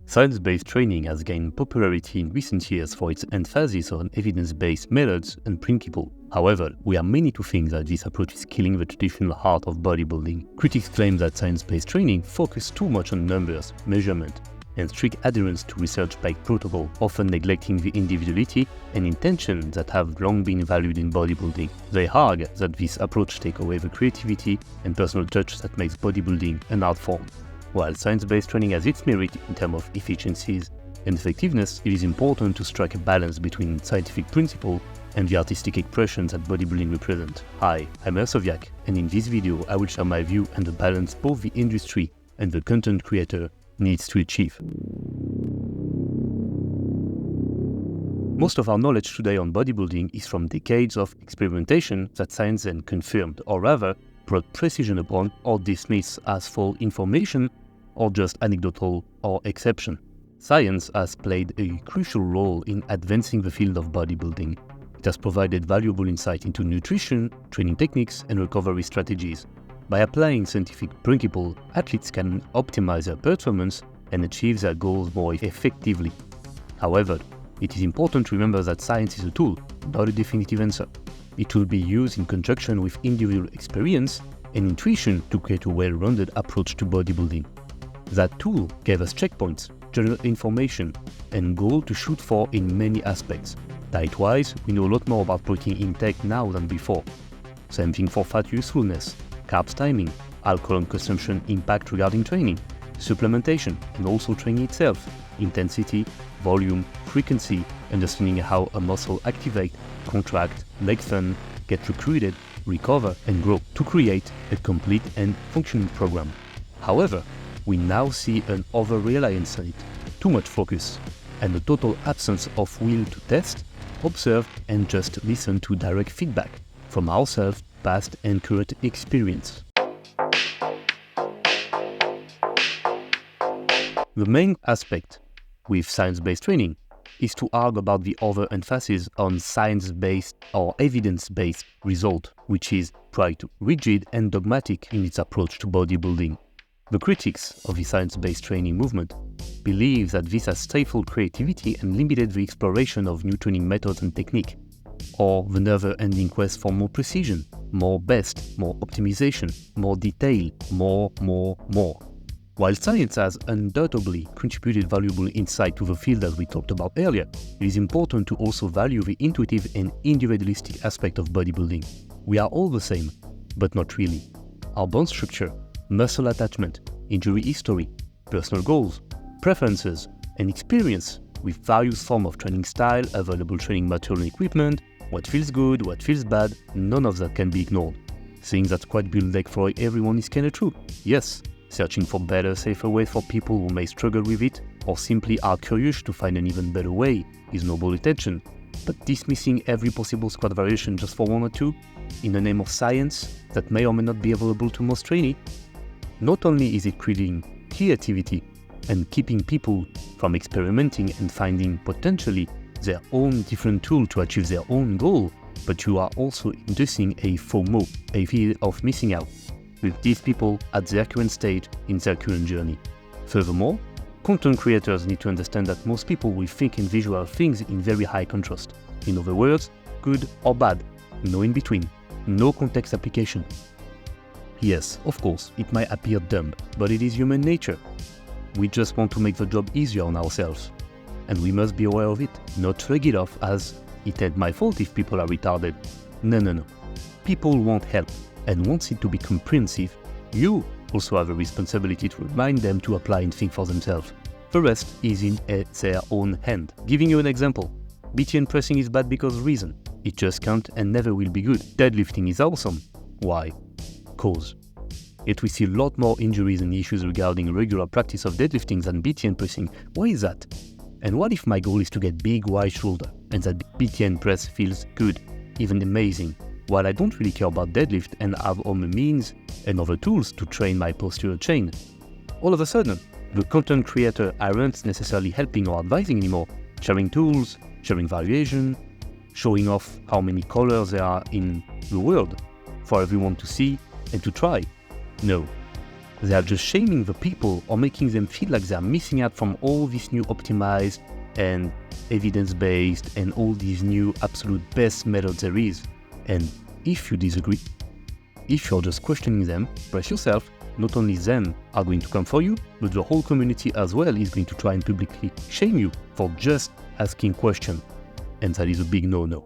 Science-based training has gained popularity in recent years for its emphasis on evidence-based methods and principles. However, we are many to think that this approach is killing the traditional heart of bodybuilding. Critics claim that science-based training focuses too much on numbers, measurement, and strict adherence to research-backed protocol, often neglecting the individuality and intention that have long been valued in bodybuilding. They argue that this approach takes away the creativity and personal touch that makes bodybuilding an art form. While science-based training has its merit in terms of efficiencies and effectiveness, it is important to strike a balance between scientific principle and the artistic expressions that bodybuilding represents. Hi, I'm HERSOVYAC, and in this video I will share my view and the balance both the industry and the content creator needs to achieve. Most of our knowledge today on bodybuilding is from decades of experimentation that science then confirmed, or rather brought precision upon or dismissed as false information or just anecdotal or exception. Science has played a crucial role in advancing the field of bodybuilding. It has provided valuable insight into nutrition, training techniques, and recovery strategies. By applying scientific principles, athletes can optimize their performance and achieve their goals more effectively. However, it is important to remember that science is a tool, not a definitive answer. It will be used in conjunction with individual experience and intuition to create a well-rounded approach to bodybuilding. That tool gave us checkpoints, general information, and goals to shoot for in many aspects. Diet-wise, we know a lot more about protein intake now than before. Same thing for fat usefulness, carbs timing, alcohol consumption impact regarding training, supplementation, and also training itself, intensity, volume, frequency, understanding how a muscle activate, contract, lengthen, get recruited, recover, and grow to create a complete and functioning program. However, we now see an over-reliance on it, too much focus, and a total absence of will to test, observe, and just listen to direct feedback from ourselves, past and current experience. The main aspect with science-based training is to argue about the overemphasis on science-based or evidence-based result, which is quite rigid and dogmatic in its approach to bodybuilding. The critics of the science-based training movement believe that this has stifled creativity and limited the exploration of new training methods and technique, or the never-ending quest for more precision, more best, more optimization, more detail, more. While science has undoubtedly contributed valuable insight to the field as we talked about earlier, it is important to also value the intuitive and individualistic aspect of bodybuilding. We are all the same, but not really. Our bone structure, muscle attachment, injury history, personal goals, preferences, and experience with various forms of training style, available training material and equipment, what feels good, what feels bad, none of that can be ignored. Saying that squat build leg for everyone is kinda true, yes. Searching for better, safer ways for people who may struggle with it or simply are curious to find an even better way is noble intention. But dismissing every possible squat variation just for one or two, in the name of science that may or may not be available to most trainees, not only is it creating creativity and keeping people from experimenting and finding potentially their own different tool to achieve their own goal, but you are also inducing a FOMO, a fear of missing out, with these people at their current stage in their current journey. Furthermore, content creators need to understand that most people will think and visual things in very high contrast. In other words, good or bad, no in between, no context application. Yes, of course, it might appear dumb, but it is human nature. We just want to make the job easier on ourselves. And we must be aware of it, not shrug it off as, it ain't my fault if people are retarded. No. People want help. And wants it to be comprehensive, you also have a responsibility to remind them to apply and think for themselves. The rest is in their own hand. Giving you an example, BTN pressing is bad because of reason. It just can't and never will be good. Deadlifting is awesome. Why? Cause. Yet we see a lot more injuries and issues regarding regular practice of deadlifting than BTN pressing. Why is that? And what if my goal is to get big wide shoulder and that BTN press feels good, even amazing? While I don't really care about deadlift and have all the means and other tools to train my posterior chain, all of a sudden, the content creator aren't necessarily helping or advising anymore, sharing tools, sharing variation, showing off how many colors there are in the world for everyone to see and to try. No, They are just shaming the people or making them feel like they are missing out from all this new optimized and evidence-based and all these new absolute best methods there is. And if you disagree, if you're just questioning them, brace yourself, not only them are going to come for you, but the whole community as well is going to try and publicly shame you for just asking questions. And that is a big no-no.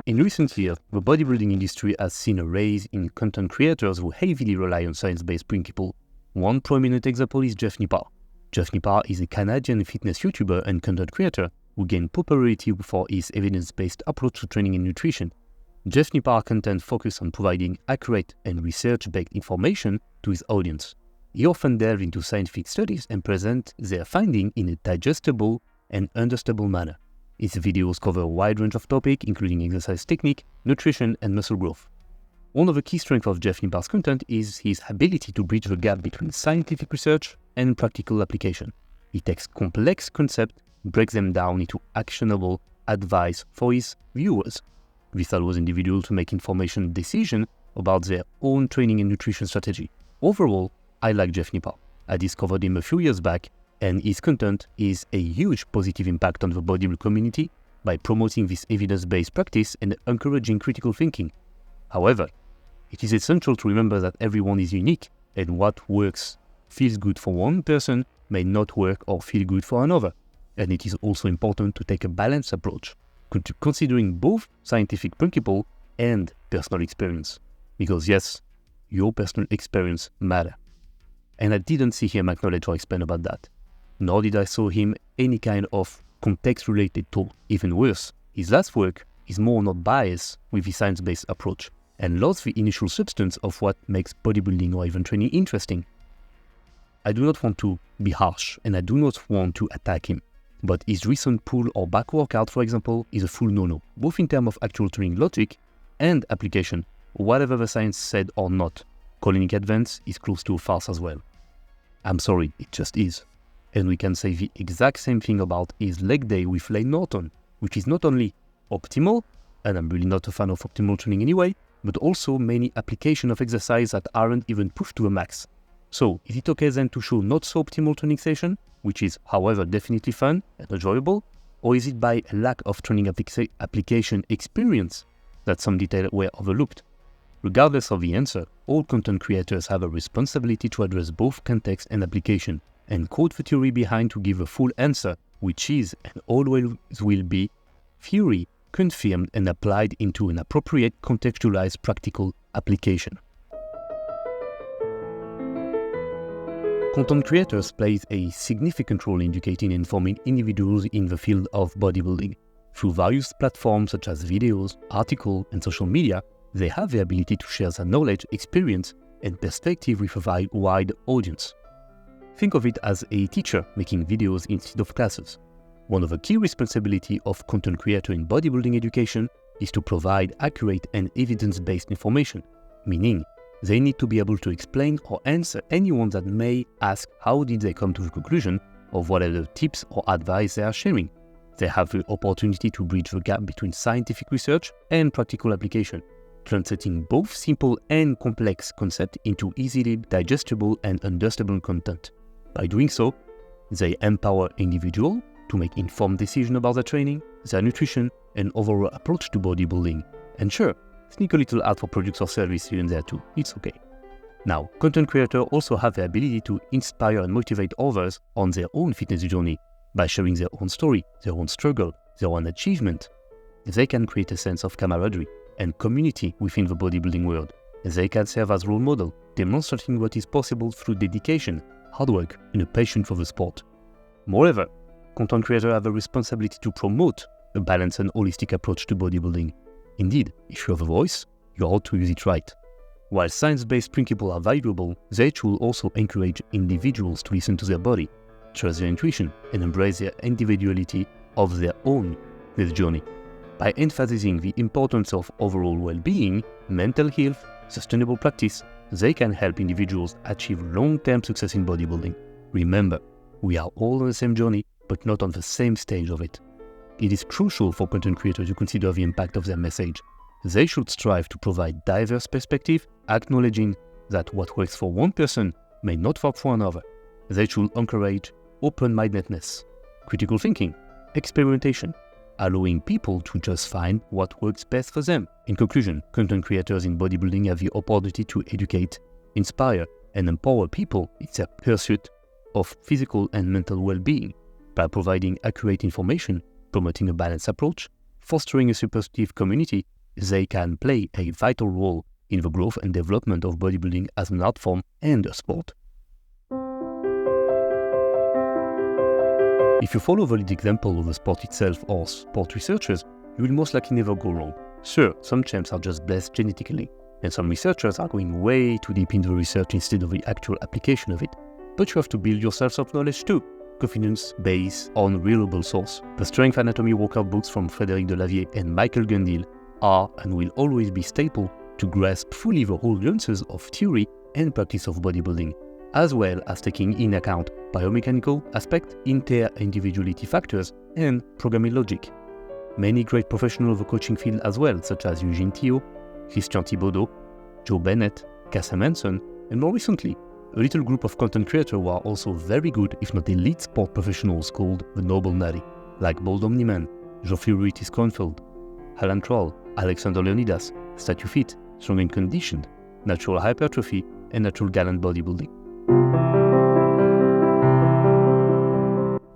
In recent years, the bodybuilding industry has seen a rise in content creators who heavily rely on science-based principles. One prominent example is Jeff Nippard. Jeff Nippard is a Canadian fitness YouTuber and content creator who gained popularity for his evidence-based approach to training and nutrition. Jeff Nippard content focuses on providing accurate and research-backed information to his audience. He often delves into scientific studies and presents their findings in a digestible and understandable manner. His videos cover a wide range of topics, including exercise technique, nutrition, and muscle growth. One of the key strengths of Jeff Nippard's content is his ability to bridge the gap between scientific research and practical application. He takes complex concepts, breaks them down into actionable advice for his viewers. This allows individuals to make information decisions about their own training and nutrition strategy. Overall, I like Jeff Nippard. I discovered him a few years back, and his content is a huge positive impact on the bodybuilding community by promoting this evidence-based practice and encouraging critical thinking. However, it is essential to remember that everyone is unique, and what feels good for one person may not work or feel good for another. And it is also important to take a balanced approach, considering both scientific principle and personal experience. Because yes, your personal experience matters. And I didn't see him acknowledge or explain about that. Nor did I saw him any kind of context-related talk. Even worse, his last work is more not biased with the science-based approach and lost the initial substance of what makes bodybuilding or even training interesting. I do not want to be harsh and I do not want to attack him, but his recent pull or back workout, for example, is a full no-no, both in terms of actual training logic and application, whatever the science said or not. Calling it advanced is close to a farce as well. I'm sorry, it just is. And we can say the exact same thing about his leg day with Lane Norton, which is not only optimal, and I'm really not a fan of optimal training anyway, but also many applications of exercise that aren't even pushed to the max. So, is it okay then to show not so optimal training session, which is, however, definitely fun and enjoyable, or is it by a lack of training application experience that some details were overlooked? Regardless of the answer, all content creators have a responsibility to address both context and application, and quote the theory behind to give a full answer, which is and always will be theory confirmed and applied into an appropriate contextualized practical application. Content creators play a significant role in educating and informing individuals in the field of bodybuilding. Through various platforms such as videos, articles, and social media, they have the ability to share their knowledge, experience, and perspective with a wide audience. Think of it as a teacher making videos instead of classes. One of the key responsibilities of content creator in bodybuilding education is to provide accurate and evidence-based information, meaning they need to be able to explain or answer anyone that may ask how did they come to the conclusion of whatever tips or advice they are sharing. They have the opportunity to bridge the gap between scientific research and practical application, translating both simple and complex concepts into easily digestible and understandable content. By doing so, they empower individuals to make informed decisions about their training, their nutrition, and overall approach to bodybuilding. And sure, sneak a little ad for products or services here and there too, it's okay. Now, content creators also have the ability to inspire and motivate others on their own fitness journey by sharing their own story, their own struggle, their own achievement. They can create a sense of camaraderie and community within the bodybuilding world. They can serve as role model, demonstrating what is possible through dedication, hard work, and a passion for the sport. Moreover, content creators have a responsibility to promote a balanced and holistic approach to bodybuilding. Indeed, if you have a voice, you ought to use it right. While science-based principles are valuable, they should also encourage individuals to listen to their body, trust their intuition, and embrace their individuality of their own fitness journey. By emphasizing the importance of overall well-being, mental health, sustainable practice, they can help individuals achieve long-term success in bodybuilding. Remember, we are all on the same journey, but not on the same stage of it. It is crucial for content creators to consider the impact of their message. They should strive to provide diverse perspective, acknowledging that what works for one person may not work for another. They should encourage open-mindedness, critical thinking, experimentation, allowing people to just find what works best for them. In conclusion, content creators in bodybuilding have the opportunity to educate, inspire, and empower people in their pursuit of physical and mental well-being by providing accurate information, promoting a balanced approach, fostering a supportive community. They can play a vital role in the growth and development of bodybuilding as an art form and a sport. If you follow the lead example of the sport itself or sport researchers, you will most likely never go wrong. Sure, some champs are just blessed genetically, and some researchers are going way too deep into the research instead of the actual application of it. But you have to build your self-knowledge too, confidence based on reliable source. The strength anatomy workout books from Frédéric Delavier and Michael Gundil are and will always be staple to grasp fully the whole nuances of theory and practice of bodybuilding, as well as taking in account biomechanical aspect, inter-individuality factors, and programming logic. Many great professionals of the coaching field as well, such as Eugene Thiault, Christian Thibodeau, Joe Bennett, Cassie Manson, and more recently, a little group of content creators who are also very good, if not elite sport professionals called the Noble Natty, like Bold Omniman, Geoffrey Ruiz-Kronfeld, Alan Troll, Alexander Leonidas, Statue Fit, Strong and Conditioned, Natural Hypertrophy, and Natural Gallant Bodybuilding.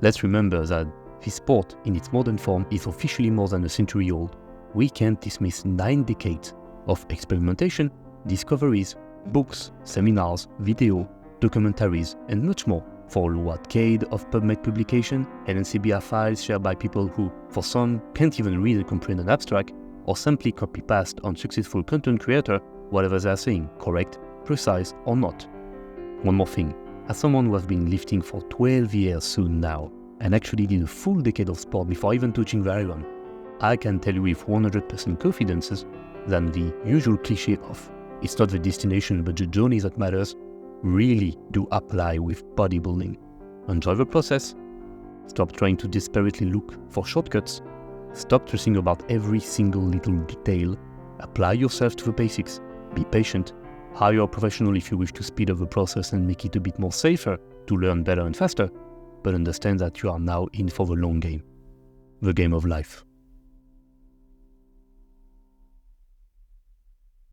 Let's remember that this sport in its modern form is officially more than a century old. We can't dismiss 9 decades of experimentation, discoveries, books, seminars, video, documentaries, and much more for what decade of PubMed publication and NCBR files shared by people who, for some, can't even read and comprehend an abstract, or simply copy-paste on successful content creator whatever they are saying, correct, precise, or not. One more thing, as someone who has been lifting for 12 years soon now, and actually did a full decade of sport before even touching the iron, I can tell you with 100% confidence that the usual cliché of "it's not the destination but the journey that matters" really do apply with bodybuilding. Enjoy the process. Stop trying to desperately look for shortcuts. Stop stressing about every single little detail. Apply yourself to the basics. Be patient. Hire a professional if you wish to speed up the process and make it a bit more safer to learn better and faster, but understand that you are now in for the long game. The game of life.